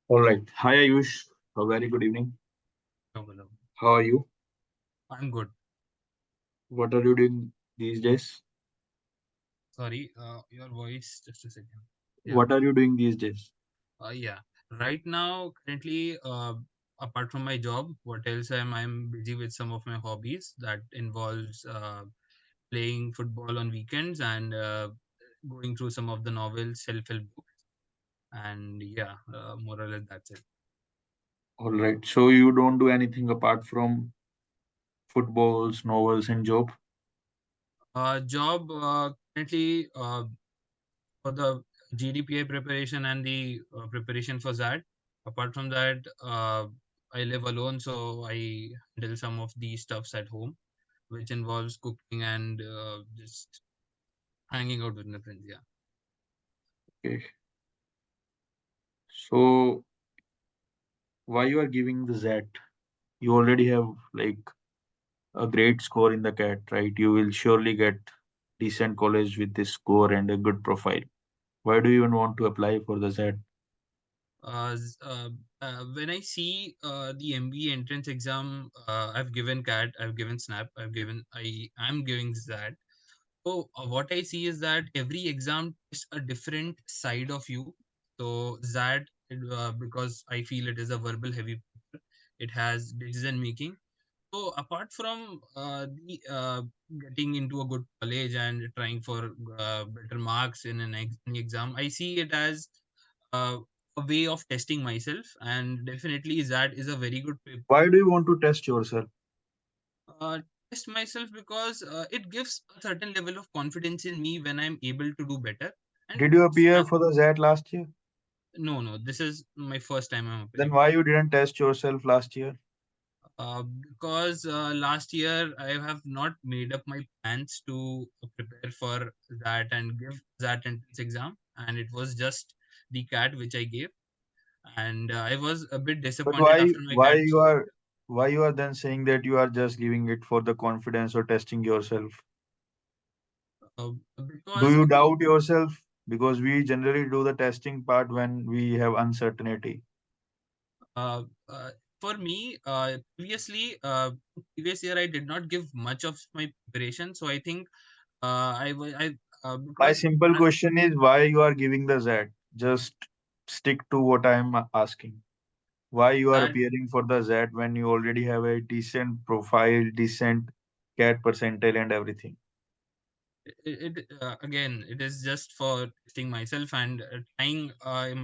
All right. Hi, Ayush. A very good evening. Hello, hello. How are you? I'm good. What are you doing these days? Sorry, your voice, just a second. Yeah, What are you doing these days? yeah. Right now, currently, apart from my job, what else I'm busy with some of my hobbies that involves playing football on weekends and going through some of the novels, self-help books, and yeah, more or less that's it. All right. So you don't do anything apart from footballs, novels, and job? Job currently for the GDPI preparation and the preparation for that. Apart from that, I live alone, so I handle some of the stuffs at home, which involves cooking and just hanging out with my friends. Yeah. Okay. So why you are giving the Z? You already have like a great score in the CAT, right? You will surely get decent college with this score and a good profile. Why do you even want to apply for the Z? When I see the MBA entrance exam, I've given CAT, I've given SNAP, I'm giving that. So what I see is that every exam is a different side of you. So that because I feel it is a verbal heavy paper, it has decision making. So apart from the getting into a good college and trying for better marks in an exam, I see it as uh, a way of testing myself, and definitely that is a very good paper Why do you want to test yourself? uh, test myself because it gives a certain level of confidence in me when I'm able to do better. And Did you appear and for the Z last year? no, this is my first time I'm Then appearing. why you didn't test yourself last year? Because last year I have not made up my plans to prepare for that and give that entrance exam, and it was just the CAT which I gave, and I was a bit But disappointed why after my why CAT. you are why you are then saying that you are just giving it for the confidence or testing yourself? Do Because you doubt yourself? Because we generally do the testing part when we have uncertainty. uh, uh, for me, previous year I did not give much of my preparation, so I think I My because simple as question is why you are giving the Z? Just stick to what I am asking. Why you are that appearing for the Z when you already have a decent profile, decent CAT percentile and everything? again it is just for testing myself and trying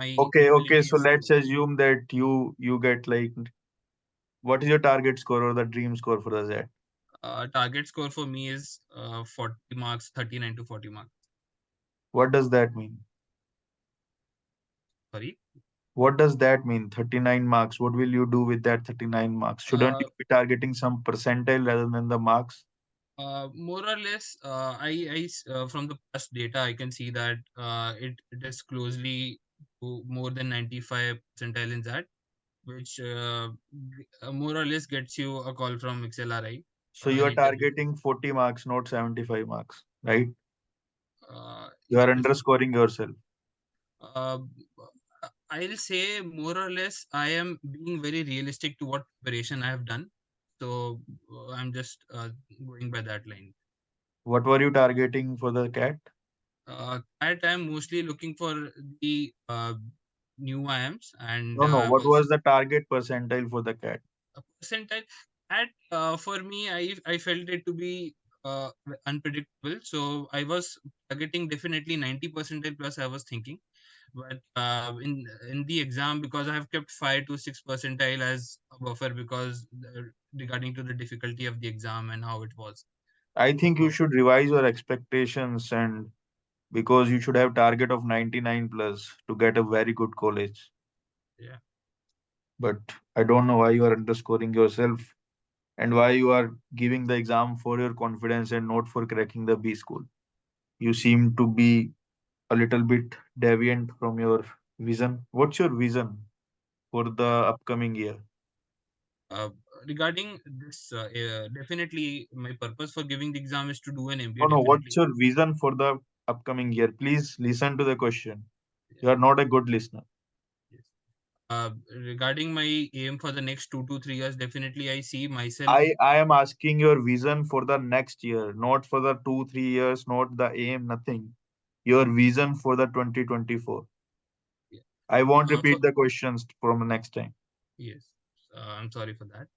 my Okay, so abilities let's to assume that you get like what is your target score or the dream score for the Z? target score for me is 40 marks, 39 to 40 marks. What does that mean? Sorry. What does that mean? 39 marks. What will you do with that 39 marks? Shouldn't Uh, you be targeting some percentile rather than the marks? More or less, from the past data, I can see that it is closely to more than 95 percentile in that, which more or less gets you a call from XLRI So you in are interview. targeting 40 marks, not 75 marks, right? You Yeah, are if underscoring yourself. uh, I'll say more or less, I am being very realistic to what preparation I have done. So I'm just going by that line. What were you targeting for the cat? At I'm mostly looking for the new IAMs, and No, no. I What was was the target percentile for the cat? a percentile. At For me, I felt it to be unpredictable. So I was targeting definitely 90 percentile plus. I was thinking, but in the exam, because I have kept 5 to 6 percentile as a buffer because regarding to the difficulty of the exam and how it was. I think you So should revise your expectations and because you should have target of 99 plus to get a very good college. yeah. But I don't know why you are underscoring yourself and why you are giving the exam for your confidence and not for cracking the B school. You seem to be a little bit deviant from your vision. What's your vision for the upcoming year? Uh, Regarding this, definitely my purpose for giving the exam is to do an MBA. No, no, what's Definitely, your vision for the upcoming year? Please listen to the question. yeah, You are not a good listener. yes. Regarding my aim for the next 2 to 3 years, definitely I see myself. I am asking your vision for the next year, not for the 2 3 years, not the aim, nothing. Your vision for the 2024. Yeah. I won't For repeat the questions from the next time. Yes, I'm sorry for that.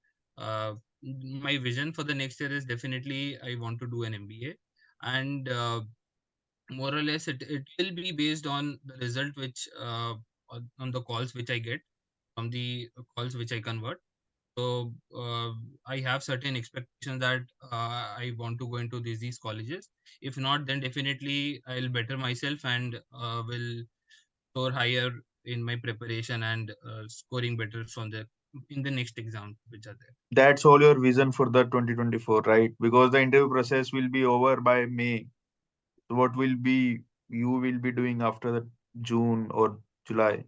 My vision for the next year is definitely I want to do an MBA, and more or less it will be based on the result which on the calls which I get from the calls which I convert. So I have certain expectations that I want to go into these colleges. If not, then definitely I'll better myself and will score higher in my preparation and scoring better from the in the next exam which are there. That's all your vision for the 2024, right? Because the interview process will be over by May. So what will be you will be doing after the June or July?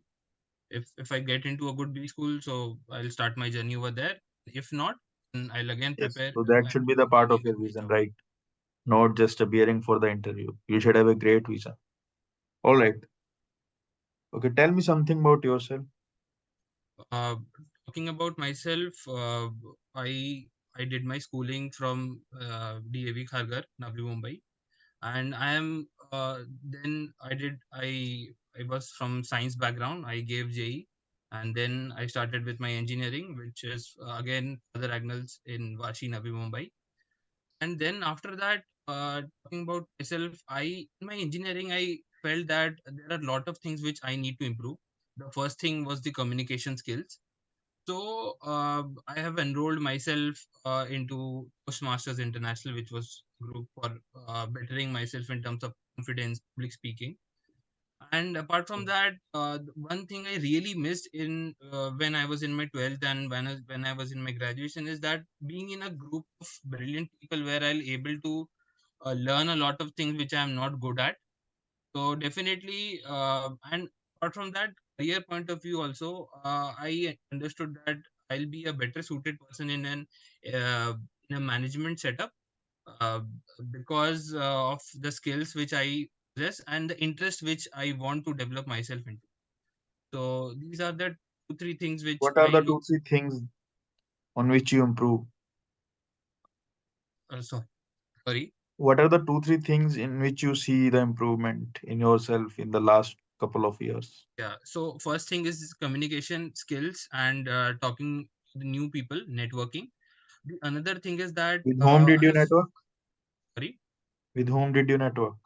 If I get into a good B school, so I'll start my journey over there. If not, then I'll again Yes. prepare So that and should be the do part of any your government vision, job. right? Not just appearing for the interview. You should have a great vision. All right. Okay. Tell me something about yourself. Uh, Talking about myself, I did my schooling from DAV Khargar, Navi Mumbai, and I am then I was from science background. I gave JE, and then I started with my engineering, which is again Father Agnel's in Vashi, Navi Mumbai. And then after that, talking about myself, I in my engineering I felt that there are a lot of things which I need to improve. The first thing was the communication skills. So I have enrolled myself into Toastmasters International, which was group for bettering myself in terms of confidence, public speaking. And apart from that, one thing I really missed in when I was in my 12th and when I was in my graduation is that being in a group of brilliant people where I'll able to learn a lot of things which I am not good at. So definitely, and apart from that, career point of view also, I understood that I'll be a better suited person uh, in a management setup uh, because of the skills which I possess and the interest which I want to develop myself into. So these are the 2 3 things which What are I the look. 2 3 things on which you improve? So sorry. What are the 2 3 things in which you see the improvement in yourself in the last couple of years? Yeah. So first thing is communication skills and talking to the new people, networking. The another thing is that With whom did you I've network? sorry. With whom did you network?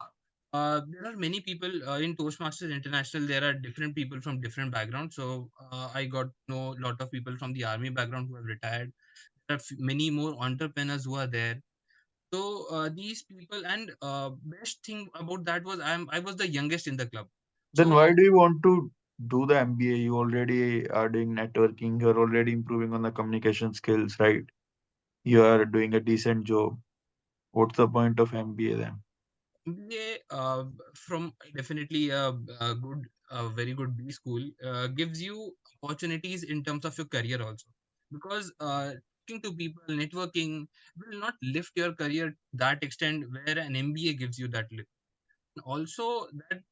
There are many people in Toastmasters International. There are different people from different backgrounds. So I got to know a lot of people from the army background who have retired. There are many more entrepreneurs who are there. So these people and best thing about that was I was the youngest in the club. Then why So do you want to do the MBA? You already are doing networking. You're already improving on the communication skills, right? You are doing a decent job. What's the point of MBA then? MBA from definitely a good, a very good B school gives you opportunities in terms of your career also. Because talking to people, networking will not lift your career to that extent where an MBA gives you that lift. Also, that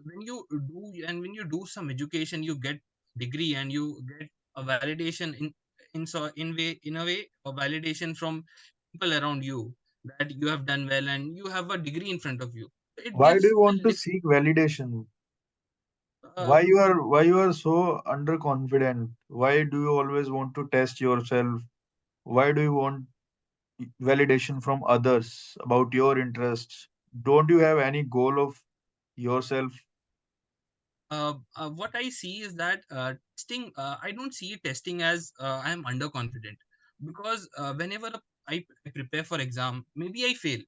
when you do some education, you get degree and you get a validation in a way a validation from people around you that you have done well and you have a degree in front of you. It Why do gives you want to seek validation? uh, Why you are so underconfident? Why do you always want to test yourself? Why do you want validation from others about your interests? Don't you have any goal of yourself? what I see is that testing, I don't see testing as I am underconfident because whenever I prepare for exam, maybe I fail.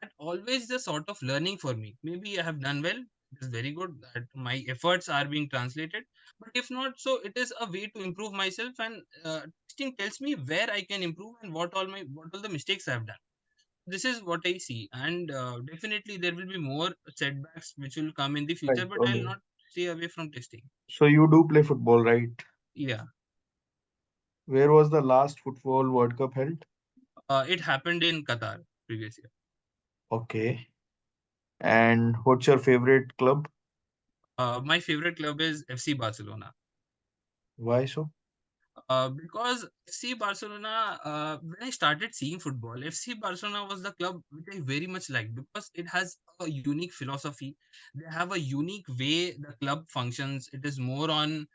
That always the sort of learning for me. Maybe I have done well. It is very good that my efforts are being translated. But if not, so it is a way to improve myself, and testing tells me where I can improve and what all the mistakes I have done. This is what I see, and definitely there will be more setbacks which will come in the Right. future. But I'll Okay. not stay away from testing. So you do play football, right? Yeah, Where was the last football World Cup held? it happened in Qatar previous year. Okay. And what's your favorite club? My favorite club is FC Barcelona. Why so? Because FC Barcelona, when I started seeing football, FC Barcelona was the club which I very much liked because it has a unique philosophy. They have a unique way the club functions. It is more on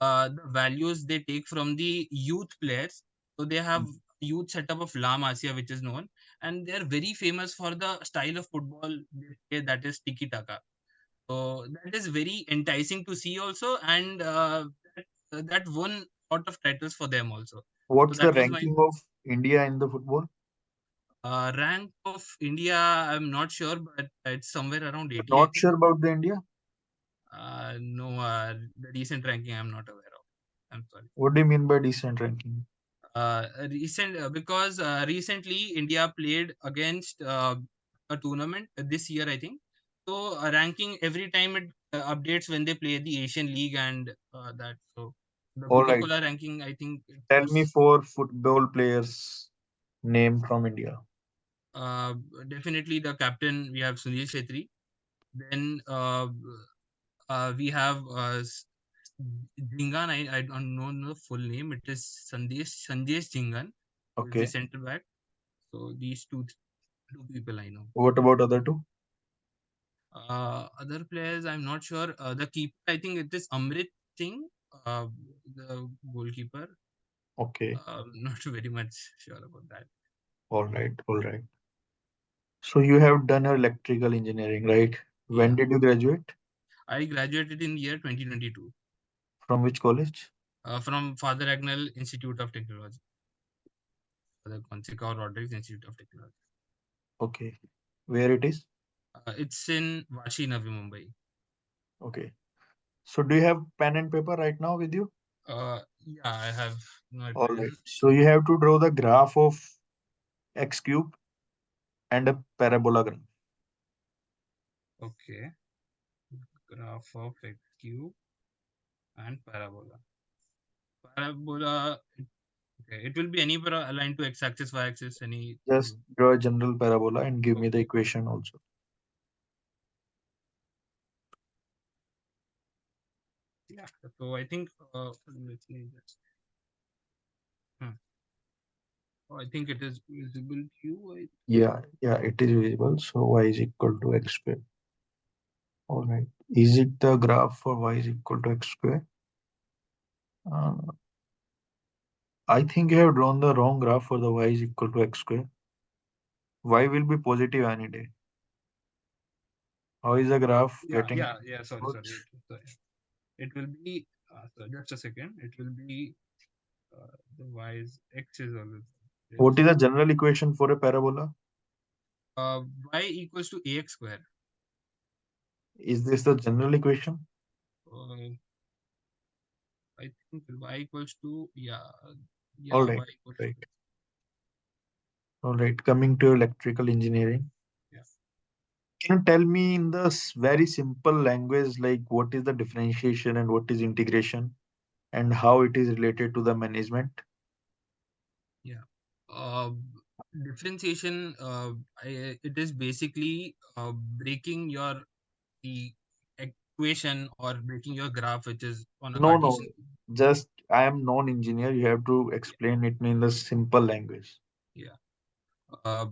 the values they take from the youth players. So they have youth setup of La Masia, which is known, and they are very famous for the style of football they play, that is tiki taka. So that is very enticing to see also, and that won a lot of titles for them also. So What's the that was my ranking of India in the football? rank of India. I'm not sure, but it's somewhere around You're 80, I not think. sure about the India? No, the recent ranking I'm not aware of. I'm sorry. What do you mean by decent ranking? Recent because recently India played against a tournament this year, I think. So ranking every time it updates when they play the Asian League and that. So the All right. Coca-Cola ranking, I think it Tell me was four football players name from India. uh, definitely the captain. We have Sunil Shetty. Then we have Jingan. I don't know the full name. It is Sandesh Jingan, who is the Okay. center back. So these two people I know. What about other two? Other players, I'm not sure. The keeper, I think it is Amrit Singh, the goalkeeper. Okay. Not very much sure about that. All right. All right. So you have done your electrical engineering, right? When Yeah, did you graduate? I graduated in the year 2022 From which college? from Father Agnell Institute of Technology, the Conseco Rodriguez Institute of Technology. Okay. Where it is? It's in Vashi, Navi Mumbai. Okay. So do you have pen and paper right now with you? Yeah, I have my All right. pen. So you have to draw the graph of x cube and a parabola graph. Okay, graph of x cube and parabola. Parabola. Okay, it will be any aligned to x-axis, y-axis, any. Just draw a general parabola and give me the Okay. equation also. Yeah. So I think let me just. Hmm. Oh, I think it is visible to you. Yeah, yeah, it is visible. So y is equal to x square. All right. Is it the graph for y is equal to x square? Uh, I think you have drawn the wrong graph for the y is equal to x square. Y will be positive any day. How is the graph Yeah, getting yeah, yeah. Sorry, good? sorry. Sorry. It will be. So just a second. It will be the y is x is always What this. is the general equation for a parabola? Y equals to ax square. Is this the general equation? Uh, I think y equals to All yeah right, y equals to right. this. All right. Coming to electrical engineering. Yeah. Can you tell me in the very simple language, like what is the differentiation and what is integration and how it is related to the management? Yeah. Uh, differentiation. It is basically breaking your the equation or breaking your graph, which is on a No, no. Cartesian. Just I am non-engineer. You have to Yeah. explain it in the simple language. Yeah. Uh,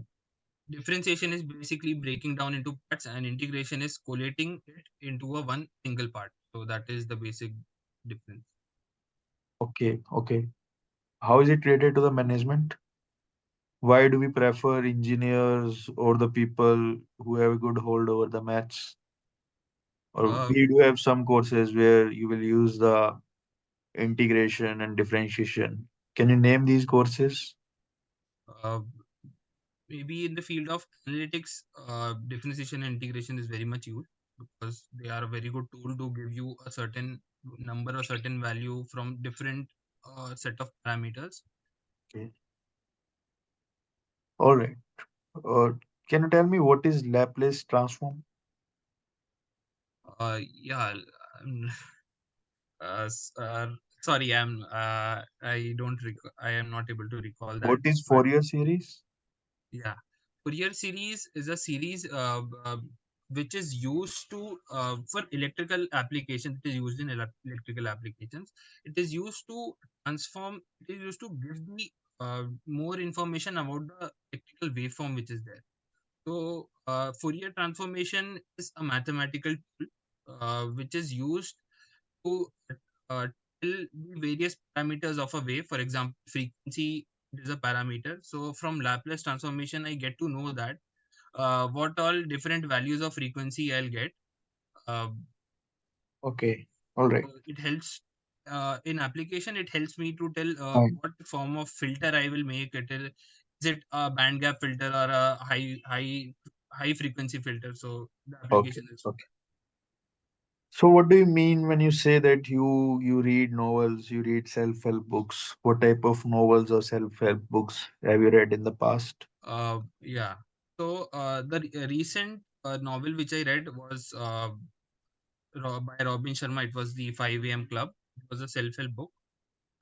differentiation is basically breaking down into parts, and integration is collating it into a one single part. So that is the basic difference. Okay, okay. How is it related to the management? Why do we prefer engineers or the people who have a good hold over the maths? Or Uh, we do have some courses where you will use the integration and differentiation. Can you name these courses? uh, Maybe in the field of analytics, differentiation and integration is very much used because they are a very good tool to give you a certain number or certain value from different set of parameters. Okay. All right. Uh, can you tell me what is Laplace transform? Yeah, um, sorry, I am not able to recall that, What is but Fourier series? yeah, Fourier series is a series. which is used to for electrical applications. It is used in electrical applications. It is used to transform. It is used to give the more information about the electrical waveform which is there. So Fourier transformation is a mathematical tool which is used to uh, tell the various parameters of a wave. For example, frequency is a parameter. So from Laplace transformation, I get to know that what all different values of frequency I'll get. Uh, Okay. All right. it helps in application. It helps me to tell Fine. what form of filter I will make. Is it a band gap filter or a high frequency filter? So the Okay. application is Okay. So what do you mean when you say that you read novels, you read self-help books? What type of novels or self-help books have you read in the past? yeah. So the recent novel which I read was by Robin Sharma. It was the 5 a.m. Club. It was a self-help book,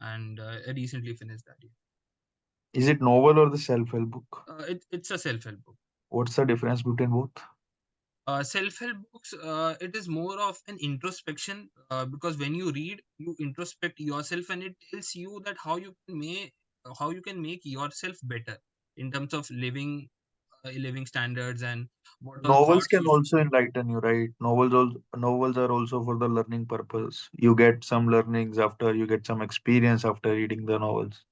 and I recently finished that. Yeah. Is it novel or the self-help book? It's a self-help book. What's the difference between both? Self-help books, it is more of an introspection because when you read, you introspect yourself, and it tells you that how you can make yourself better in terms of living standards and what all Novels thoughts can you should also take. enlighten you, right? Novels are also for the learning purpose. You get some learnings after you get some experience after reading the novels.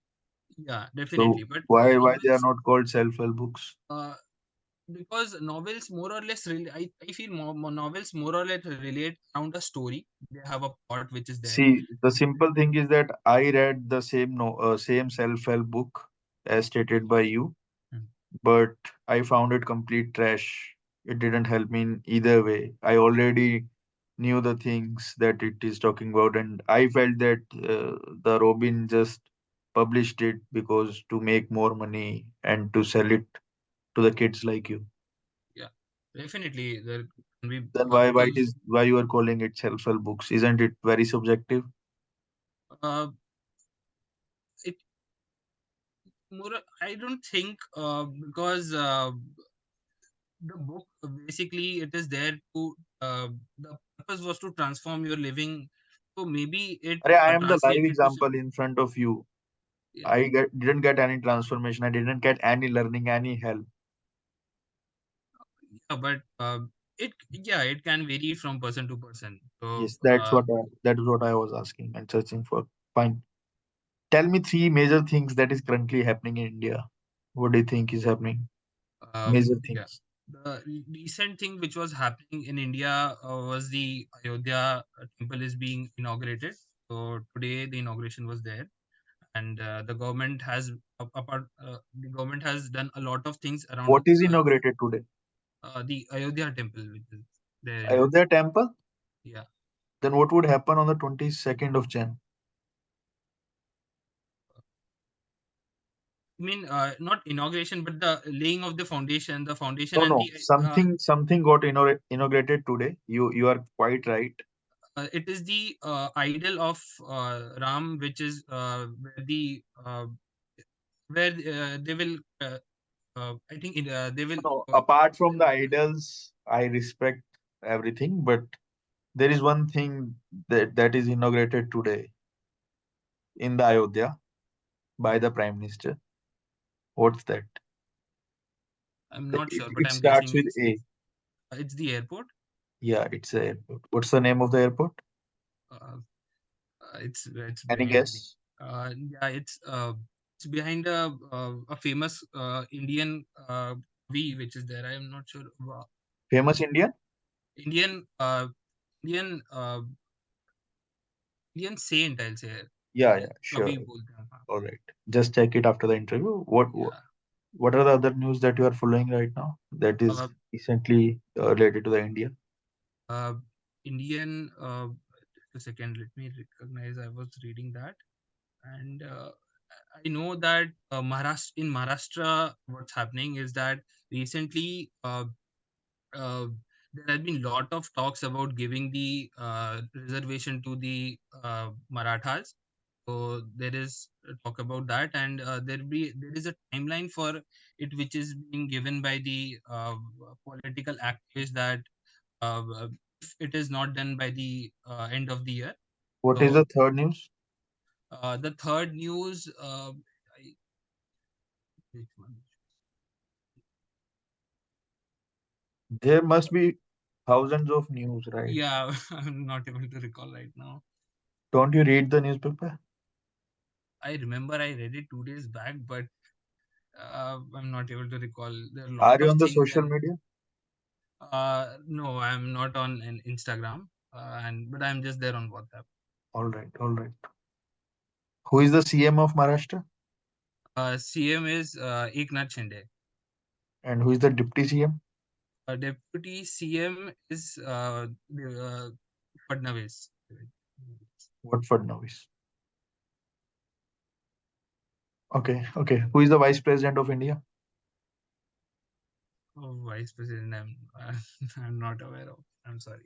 Yeah, So definitely. But why they are novels, not called self-help books? uh, because novels more or less, I feel novels more or less relate around a story. They have a plot which is there. See, the simple thing is that I read the same no same self-help book as stated by you, Mm. but I found it complete trash. It didn't help me in either way. I already knew the things that it is talking about, and I felt that the Robin just published it because to make more money and to sell it to the kids like you. Yeah, definitely there can be Then because why you are calling it self-help books? Isn't it very subjective? uh, it more I don't think because the book basically it is there to the purpose was to transform your living, so maybe it Arey, I am the live translated to example in front of you. yeah, Didn't get any transformation. I didn't get any learning, any help. yeah, but it can vary from person to person. So Yes, that is what I was asking and searching for. Fine. Tell me three major things that is currently happening in India. What do you think is happening? Major yeah, things. the recent thing which was happening in India was the Ayodhya temple is being inaugurated. So today the inauguration was there, and the government has done a lot of things around What is inaugurated today? the Ayodhya temple, which is there. Yeah, Ayodhya temple? yeah. Then what would happen on the 22nd of Jan? I mean, not inauguration, but the laying of the foundation, No, and no. Something got inaugurated today. You are quite right. it is the idol of Ram, which is where they will. I think they will. No, apart from the idols, I respect everything, but there is one thing that is inaugurated today in the Ayodhya by the Prime Minister. What's that? I'm not It, sure, but it I'm starts guessing with A. it's the airport. Yeah, it's a airport. What's the name of the airport? Uh, it's Any behind me. guess? Yeah, it's behind a famous Indian V which is there. I am not sure. Famous Indian? Indian Indian Indian saint, I'll say. Yeah, yeah, sure. कवि बोलते हैं हाँ. All right. Just check it after the interview. Yeah. What are the other news that you are following right now that is Uh, recently related to the India? uh, Indian. Just a second. Let me recognize. I was reading that, and I know that Maharashtra, what's happening is that recently uh, there has been lot of talks about giving the reservation to the Marathas. So there is a talk about that, and there is a timeline for it, which is being given by the political activists that if it is not done by the end of the year. What is the So third news? the third news, which one? There must be thousands of news, right? Yeah, I'm not able to recall right now. Don't you read the newspaper? I remember I read it 2 days back, but I'm not able to recall. There are a Are lot you of on the things, social and media? no, I'm not on an Instagram, and but I'm just there on WhatsApp. All right, all right. Who is the CM of Maharashtra? CM is Eknath Shinde. And who is the deputy CM? Deputy CM is Fadnavis. What Fadnavis? Okay, okay. Who is the vice president of India? Oh, Vice President, I'm not aware of. I'm sorry.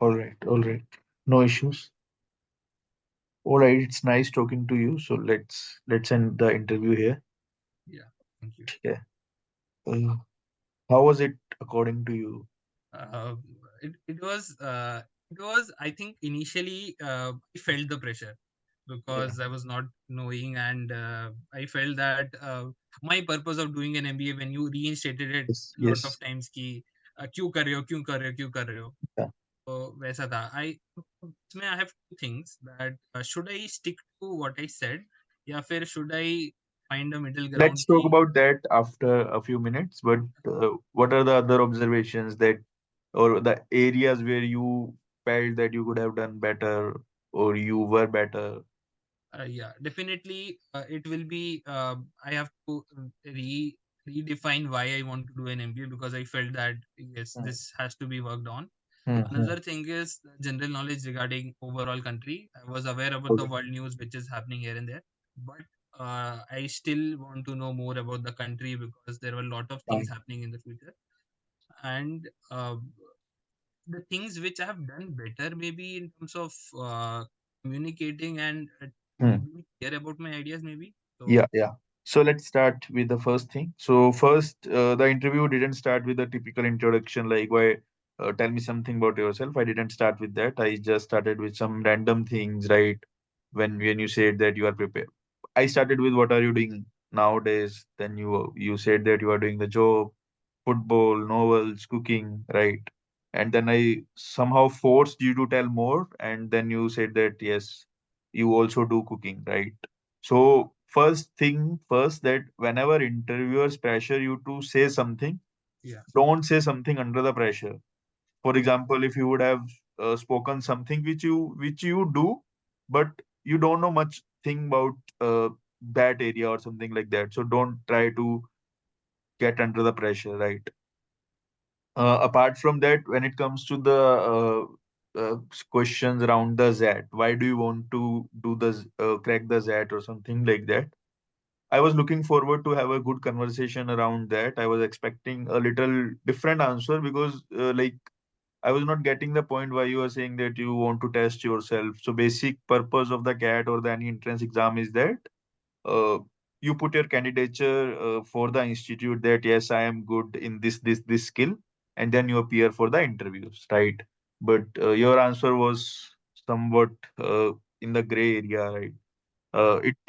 All right, all right. No issues. All right, it's nice talking to you. So let's end the interview here. Yeah, thank you. Yeah. Uh, how was it according to you? Uh, it was, I think, initially I felt the pressure Yeah. because I was not knowing, and I felt that my purpose of doing an MBA, when you reinstated it Yes. lot of Yes. times, कि क्यों कर रहे हो, क्यों कर रहे हो, क्यों कर रहे हो, Yeah. तो वैसा था. इसमें I have two things, that should I stick to what I said, या फिर should I find a middle ground Let's talk कि about that after a few minutes. But what are the other observations that, or the areas where you felt that you could have done better, or you were better? yeah, definitely. It will be. I have to redefine why I want to do an MBA, because I felt that yes, Hmm. this has to be worked on. Hmm. Hmm. Another thing is general knowledge regarding overall country. I was aware about All the right. world news which is happening here and there, but I still want to know more about the country, because there were a lot of things Fine. happening in the future, and the things which I have done better, maybe in terms of communicating and Hmm. being clear about my ideas, maybe. Yeah, So yeah. So let's start with the first thing. So first, the interview didn't start with a typical introduction like, "Why? Tell me something about yourself." I didn't start with that. I just started with some random things, right? When you said that you are prepared, I started with, "What are you doing nowadays?" Then you said that you are doing the job, football, novels, cooking, right? And then I somehow forced you to tell more, and then you said that yes, you also do cooking, right? So first thing first, that whenever interviewers pressure you to say something, yeah, don't say something under the pressure. For example, if you would have spoken something which you do, but you don't know much thing about that area or something like that. So don't try to get under the pressure, right? Apart from that, when it comes to the questions around the ZAT, why do you want to do the crack the ZAT or something like that? I was looking forward to have a good conversation around that. I was expecting a little different answer because, like, I was not getting the point why you are saying that you want to test yourself. So, basic purpose of the CAT or the any entrance exam is that uh, you put your candidature for the institute that yes, I am good in this skill, and then you appear for the interviews, right? But your answer was somewhat in the gray area, right?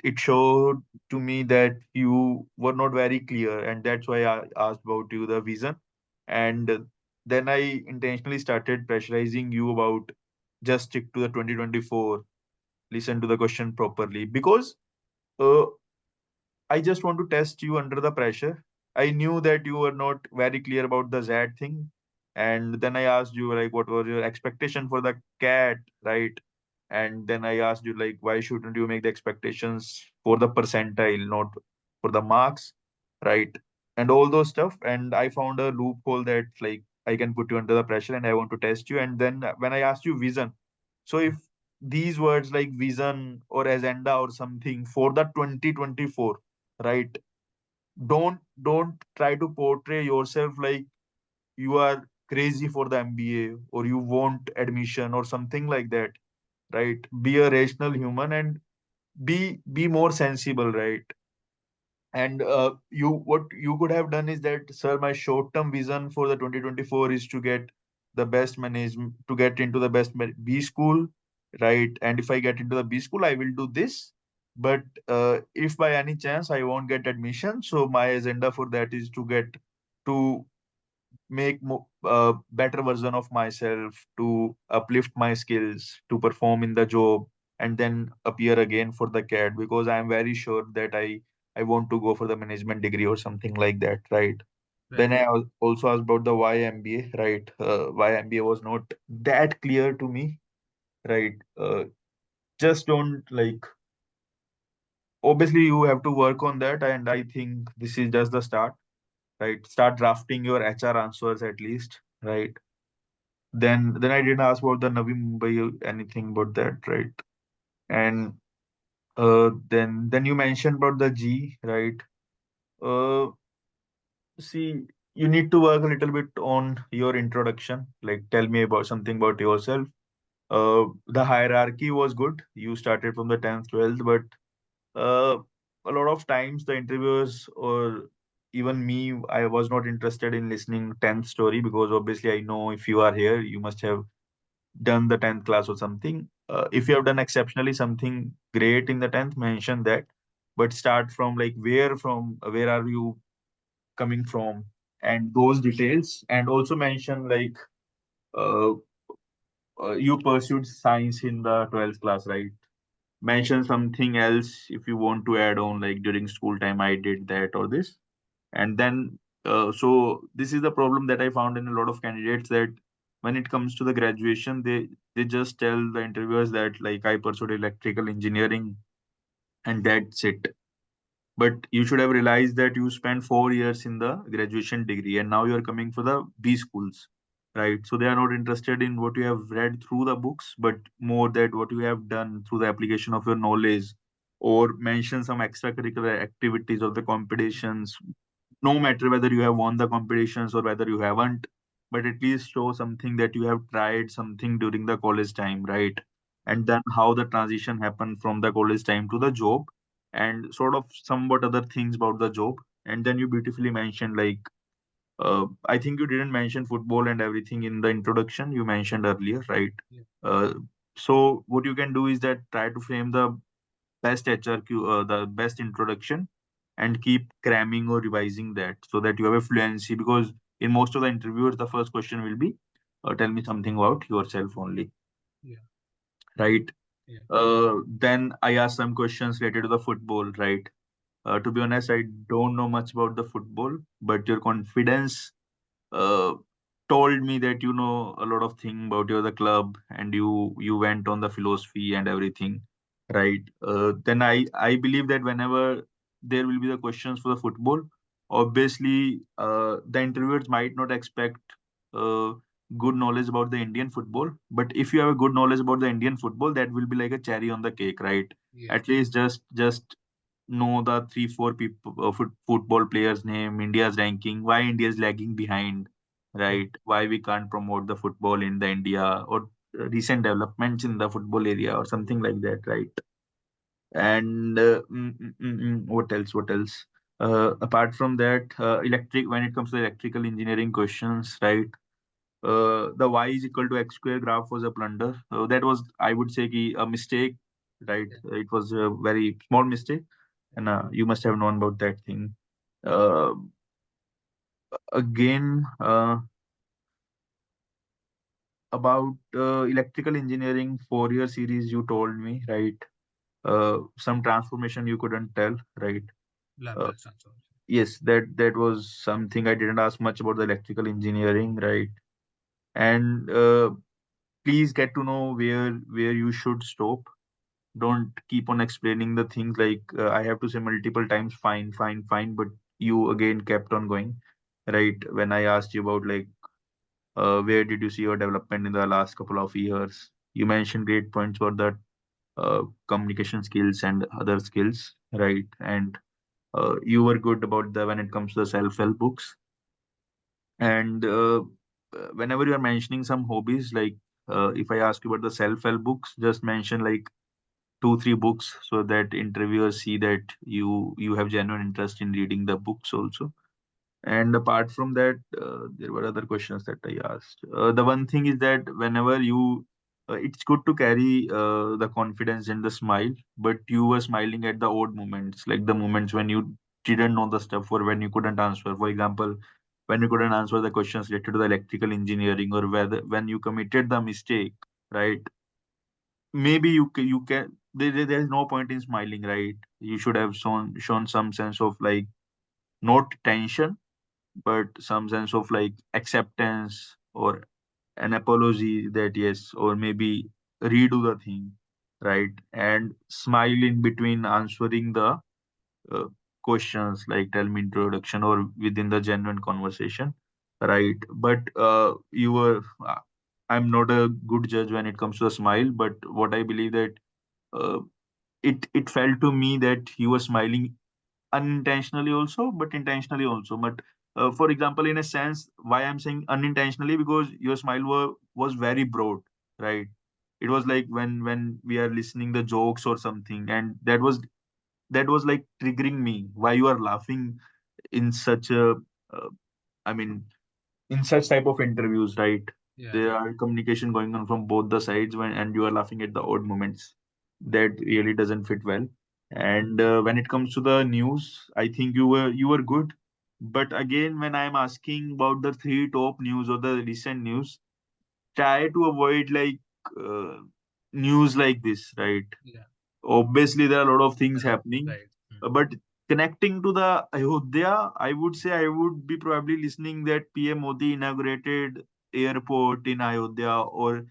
It showed to me that you were not very clear, and that's why I asked about you the vision. And then I intentionally started pressurizing you about just stick to the 2024, listen to the question properly, because uh, I just want to test you under the pressure. I knew that you were not very clear about the Z thing. And then I asked you, like, what was your expectation for the cat, right? And then I asked you, like, why shouldn't you make the expectations for the percentile, not for the marks, right? And all those stuff. And I found a loophole that, like, I can put you under the pressure and I want to test you. And then when I asked you vision, so if these words like vision or agenda or something for the 2024, right? Don't try to portray yourself like you are crazy for the MBA or you want admission or something like that, right? Be a rational human and be more sensible, right? And you what you could have done is that, sir, my short term vision for the 2024 is to get the best management, to get into the B school, right? And if I get into the B school, I will do this. But if by any chance I won't get admission, so my agenda for that is to get to make better version of myself, to uplift my skills, to perform in the job, and then appear again for the CAT, because I am very sure that I want to go for the management degree or something like that, right? Right. Then I also asked about the why MBA, right? Why MBA was not that clear to me, right? Just don't like, obviously you have to work on that, and I think this is just the start, right? Start drafting your HR answers at least, right? Then I didn't ask about the Navi Mumbai, anything about that, right? And then you mentioned about the G, right? Uh, See, you need to work a little bit on your introduction. Like, tell me about something about yourself. The hierarchy was good. You started from the 10th, 12th, but uh, a lot of times the interviewers or even me, I was not interested in listening 10th story, because obviously I know if you are here, you must have done the 10th class or something. If you have done exceptionally something great in the 10th, mention that. But start from like where are you coming from, and those details. And also mention like uh, you pursued science in the 12th class, right? Mention something else if you want to add on, like during school time, I did that or this. And then, so this is the problem that I found in a lot of candidates, that when it comes to the graduation, they just tell the interviewers that like I pursued electrical engineering and that's it. But you should have realized that you spent 4 years in the graduation degree, and now you are coming for the B schools, right? So they are not interested in what you have read through the books, but more that what you have done through the application of your knowledge, or mention some extracurricular activities or the competitions, no matter whether you have won the competitions or whether you haven't, but at least show something that you have tried something during the college time, right? And then how the transition happened from the college time to the job, and sort of somewhat other things about the job. And then you beautifully mentioned like, I think you didn't mention football and everything in the introduction you mentioned earlier, right? Yeah. uh, so what you can do is that try to frame the best HRQ, the best introduction, and keep cramming or revising that so that you have a fluency. Because in most of the interviewers, the first question will be, "Tell me something about yourself only," Yeah. right? Yeah. Then I asked some questions related to the football, right? To be honest, I don't know much about the football, but your confidence uh, told me that you know a lot of thing about your the club, and you went on the philosophy and everything, right? Then I believe that whenever there will be the questions for the football, obviously the interviewers might not expect uh, good knowledge about the Indian football, but if you have a good knowledge about the Indian football, that will be like a cherry on the cake, right? Yeah. At least just know the three four people football players name, India's ranking, why India is lagging behind, Yeah. right? Why we can't promote the football in the India, or recent developments in the football area or something like that, right? And what else? What else? Apart from that, electric when it comes to electrical engineering questions, right? The y is equal to x square graph was a blunder. That was, I would say, a mistake, right? Yeah. It was a very small mistake, and you must have known about that thing. Uh, Again, about electrical engineering 4 year series, you told me, right? Some transformation you couldn't tell, right? Uh, Laplace transform. yes, that was something I didn't ask much about the electrical engineering, right? And please get to know where you should stop. Don't keep on explaining the things like, I have to say multiple times, fine, fine, fine, but you again kept on going, right? When I asked you about like, where did you see your development in the last couple of years, you mentioned great points about that, communication skills and other skills, right? And you were good about the when it comes to the self-help books. And whenever you are mentioning some hobbies, like if I ask you about the self-help books, just mention like two three books so that interviewers see that you have genuine interest in reading the books also. And apart from that, there were other questions that I asked. The one thing is that whenever it's good to carry the confidence and the smile, but you were smiling at the odd moments, like the moments when you didn't know the stuff or when you couldn't answer. For example, when you couldn't answer the questions related to the electrical engineering, or whether when you committed the mistake, right? Maybe you can. There's no point in smiling, right? You should have shown some sense of like not tension but some sense of like acceptance or an apology that yes, or maybe redo the thing, right? And smile in between answering the uh, questions, like tell me introduction or within the genuine conversation, right? But you were, I'm not a good judge when it comes to a smile, but what I believe that uh, it felt to me that you were smiling unintentionally also but intentionally also. But for example, in a sense, why I'm saying unintentionally, because your smile was very broad, right? It was like when we are listening the jokes or something, and that was like triggering me, why you are laughing in such a uh, I mean in such type of interviews, right? Yeah, There are communication going on from both the sides and you are laughing at the odd moments. That really doesn't fit well. And when it comes to the news, I think you were good. But again, when I'm asking about the three top news or the recent news, try to avoid like uh, news like this, right? yeah, Obviously, there are a lot of things correct, happening, right. but connecting to the Ayodhya, I would say I would be probably listening that PM Modi inaugurated airport in Ayodhya, or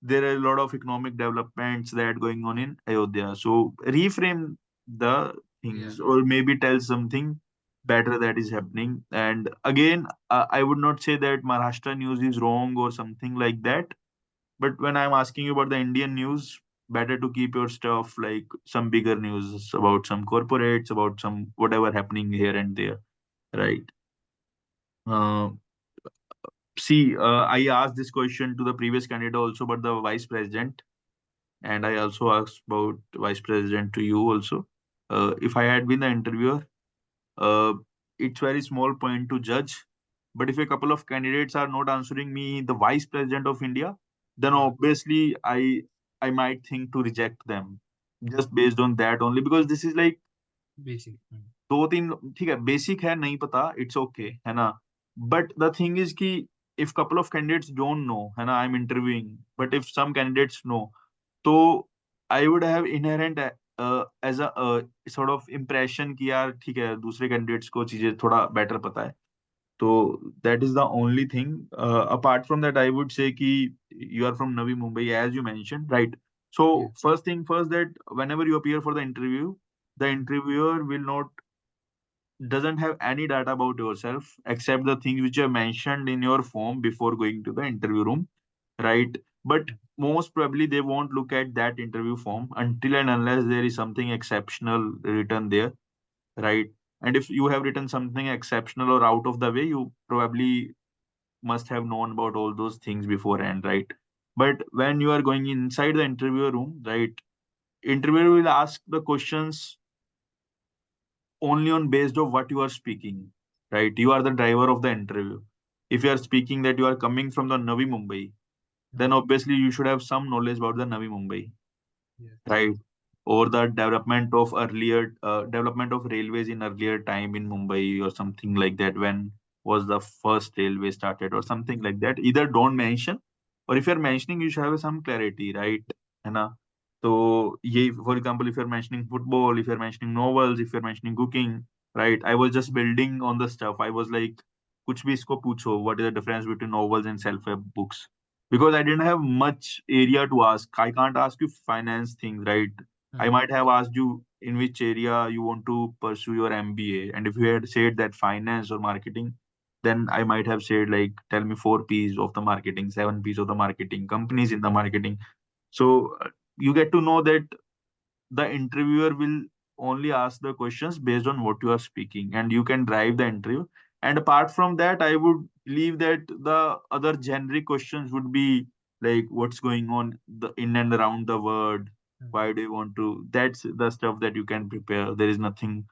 there are a lot of economic developments that going on in Ayodhya. So reframe the Yeah, things, or maybe tell something better that is happening. And again, I would not say that Maharashtra news is wrong or something like that, but when I'm asking you about the Indian news, better to keep your stuff like some bigger news about some corporates, about some whatever happening here and there, right? Uh, See, I asked this question to the previous candidate also, but the vice president, and I also asked about vice president to you also. If I had been the interviewer, uh, it's very small point to judge. But if a couple of candidates are not answering me, the vice president of India, then yeah, obviously I might think to reject them just based on that only, because this is like basic. दो तीन ठीक है basic है नहीं पता it's okay है ना but the thing is कि if couple of candidates don't know है ना I'm interviewing but if some candidates know तो I would have inherent as a sort of impression कि यार ठीक है दूसरे candidates को चीजें थोड़ा better पता है तो that is the only thing. Apart from that, I would say कि you are from Navi Mumbai, as you mentioned, right? So Yeah, first thing first, that whenever you appear for the interview, the interviewer will not doesn't have any data about yourself except the things which are mentioned in your form before going to the interview room, right? But most probably they won't look at that interview form until and unless there is something exceptional written there, right? And if you have written something exceptional or out of the way, you probably must have known about all those things beforehand, right? But when you are going inside the interview room, right, interviewer will ask the questions only on based of what you are speaking, right? You are the driver of the interview. If you are speaking that you are coming from the Navi Mumbai, then obviously you should have some knowledge about the Navi Mumbai, yes, right? Or the development of railways in earlier time in Mumbai or something like that. When was the first railway started or something like that? Either don't mention, or if you're mentioning, you should have some clarity, right? है ना? So, for example, if you're mentioning football, if you're mentioning novels, if you're mentioning cooking, right? I was just building on the stuff. I was like, कुछ भी इसको पूछो. What is the difference between novels and self-help books? Because I didn't have much area to ask. I can't ask you finance things, right? I might have asked you in which area you want to pursue your MBA. And if you had said that finance or marketing, then I might have said like, tell me four P's of the marketing, seven P's of the marketing, companies in the marketing. So you get to know that the interviewer will only ask the questions based on what you are speaking, and you can drive the interview. And apart from that, I would believe that the other generic questions would be like what's going on in and around the world, mm, Why do you want to? That's the stuff that you can prepare. There is nothing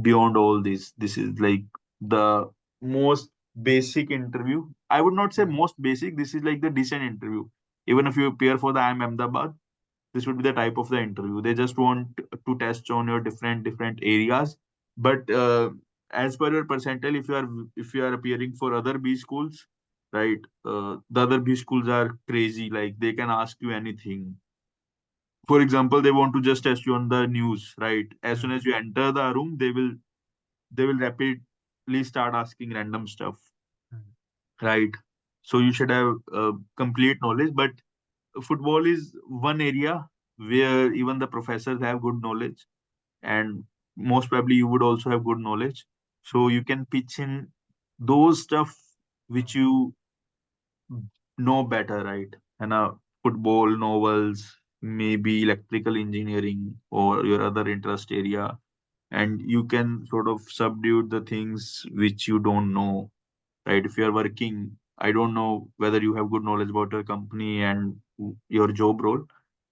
beyond all this. This is like the most basic interview. I would not say mm, most basic. This is like the decent interview. Even if you appear for the IIM Ahmedabad, this would be the type of the interview. They just want to test on your different areas. But as per your percentile, if you are appearing for other B schools, right? The other B schools are crazy. Like they can ask you anything. For example, they want to just test you on the news, right? As soon mm, as you enter the room, they will rapidly start asking random stuff, mm, right? So you should have complete knowledge. But football is one area where even the professors have good knowledge, and most probably you would also have good knowledge. So mm, you can pitch in those stuff which you know better, right? And football, novels, maybe electrical engineering or your other interest area, and you can sort of subdue the things which you don't know, right? If you are working, I don't know whether you have good knowledge about your company and your job role,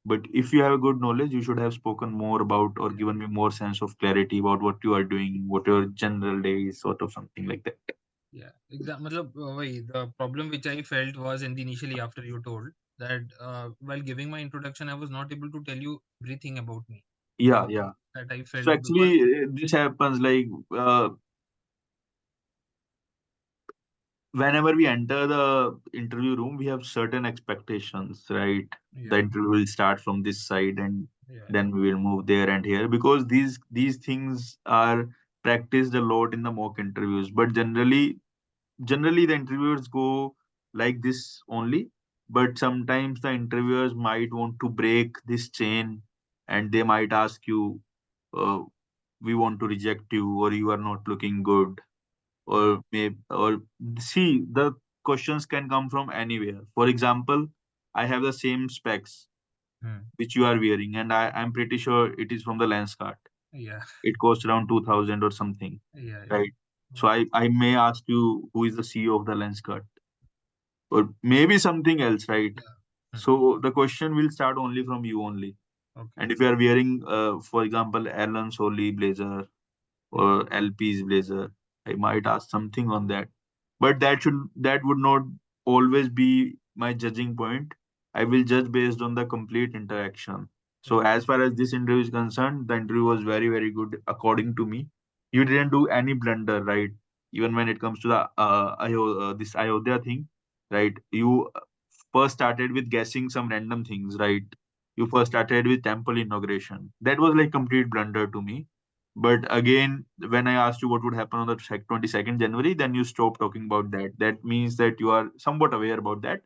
but if you have a good knowledge, you should have spoken more about or yeah, given me more sense of clarity about what you are doing, what your general day is, sort of something like that. yeah. मतलब वही the problem which I felt was in the initially after you told that while giving my introduction, I was not able to tell you everything about me. Yeah, yeah. That I So felt because actually, this happens like whenever we enter the interview room, we have certain expectations, right? The yeah, interview will start from this side, and yeah, then we will move there and here, because these things are practiced a lot in the mock interviews. But generally the interviewers go like this only. But sometimes the interviewers might want to break this chain, and they might ask you, uh, "We want to reject you," or "You are not looking good," yeah, or maybe, or see, the questions can come from anywhere. For example, I have the same specs mm, which you are wearing, and I'm pretty sure it is from the Lenskart. yeah, It costs around 2000 or something, yeah, yeah. right? So Okay. I may ask you who is the CEO of the Lenskart, or maybe something else, right? Yeah. Mm, So the question will start only from you only. okay. And if you are wearing, for example, Alan Solly blazer Mm, or LP's blazer, I might ask something on that. But that would not always be my judging point. I will judge based on the complete interaction. So yeah. as far as this interview is concerned, the interview was very, very good according to me. You didn't do any blunder, right? Even when it comes to the this Ayodhya thing, right? You first started with guessing some random things, right? You first started with temple inauguration. That was like complete blunder to me. But again, when I asked you what would happen on the 22nd January, then you stopped talking about that. That means that you are somewhat aware about that.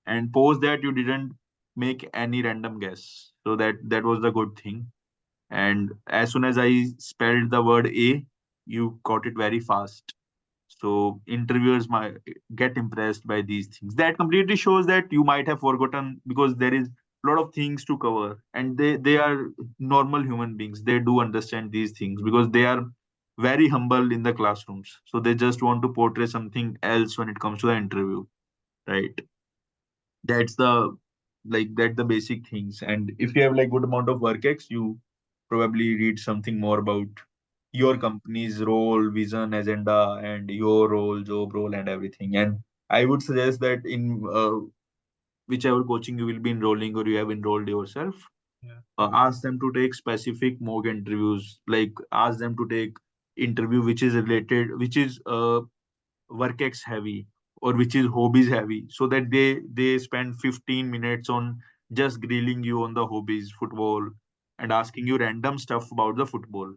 And post that, you didn't make any random guess. So that was the good thing. And as soon as I spelled the word A, you got it very fast. So interviewers might get impressed by these things. That completely shows that you might have forgotten, because there is a lot of things to cover, and they are normal human beings. They do understand these things because they are very humble in the classrooms. So they just want to portray something else when it comes to the interview, right? That's the that's the basic things. And if you have like good amount of work ex, you probably read something more about your company's role, vision, agenda, and your role, job role, and everything. And I would suggest that in whichever coaching you will be enrolling or you have enrolled yourself, Yeah. ask them to take specific mock interviews. Like ask them to take interview which is related, which is work ex heavy, or which is hobbies heavy, so that they spend 15 minutes on just grilling you on the hobbies, football, and Mm, asking you random stuff about the football,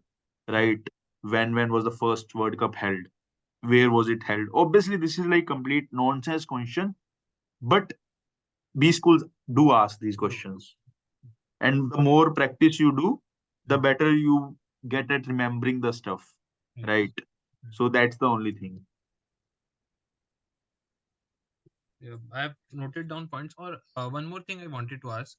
mm, right? When was the first World Cup held? Where was it held? Obviously this is like complete nonsense question, but B schools do ask these do. questions. And the more practice you do, the Mm, better you get at remembering the stuff, yes. right? So that's the only thing. Yeah, I have noted down points. Or one more thing I wanted to ask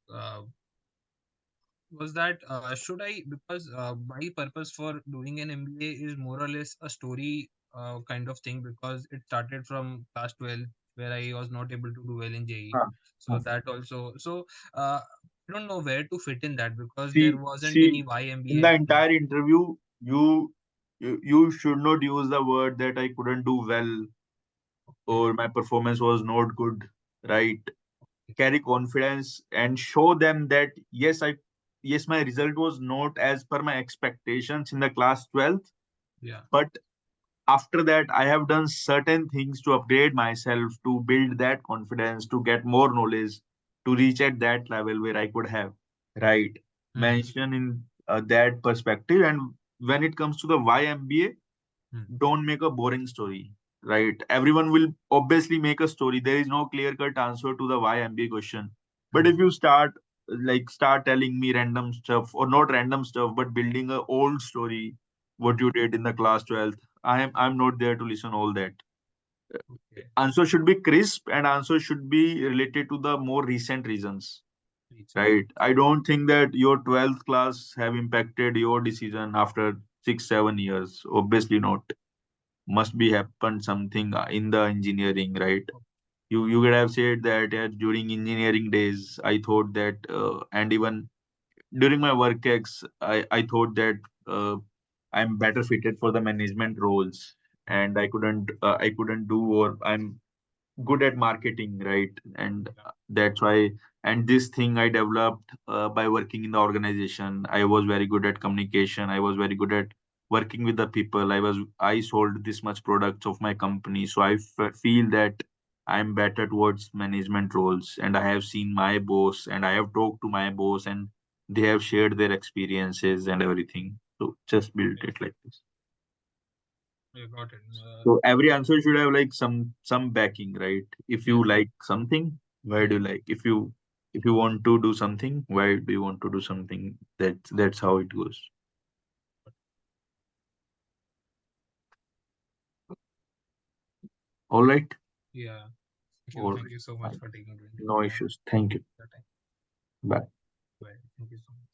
was that should I, because my purpose for doing an MBA is more or less a story kind of thing, because it started from class 12 where I was not able to do well in JE. Huh. So that also. So uh, I don't know where to fit in that because there See, wasn't see, any in the YMBA thing. entire interview, you should not use the word that I couldn't do well Okay. or my performance was not good, right? Carry confidence and show them that yes, my result was not as per my expectations in the class 12th, Yeah. but after that I have done certain things to upgrade myself, to build that confidence, to get more knowledge, to reach at that level where I could have, right, Hmm. mention in that perspective. And when it comes to the why MBA, Hmm. don't make a boring story, right? Everyone will obviously make a story. There is no clear cut answer to the why MBA question. But Hmm. if you start telling me random stuff, or not random stuff, but building a old story, what Hmm. you did in the class 12th, I'm not there to listen all that. Okay. Answer should be crisp, and answer should be related to the more recent reasons, Reason. right? I don't think that your 12th class have impacted your decision after 6 7 years. Obviously not. Must be happened something in the engineering, right? You could have said that, yeah, during engineering days I thought that, and even during my work ex, I thought that I'm better fitted for the management roles, Hmm. and I couldn't do, or I'm good at marketing, right? And Yeah. that's why. And this thing I developed by working in the organization. I was very good at communication. I was very good at working with the people. I sold this much products of my company, so feel that I'm better towards management roles. And I have seen my boss, and I have talked to my boss, and they have shared their experiences and everything. So just build Okay. it like this. I got it. So every So answer should have like some backing, right? If yeah. you like something, why Hmm. do you like? If you want to do something, why do you want to do something? That's how it goes. All right. Yeah. Thank you. All Thank right. you so much Fine. for taking 20 No minutes issues. Thank you. of your time. Bye. Bye. Thank you so much.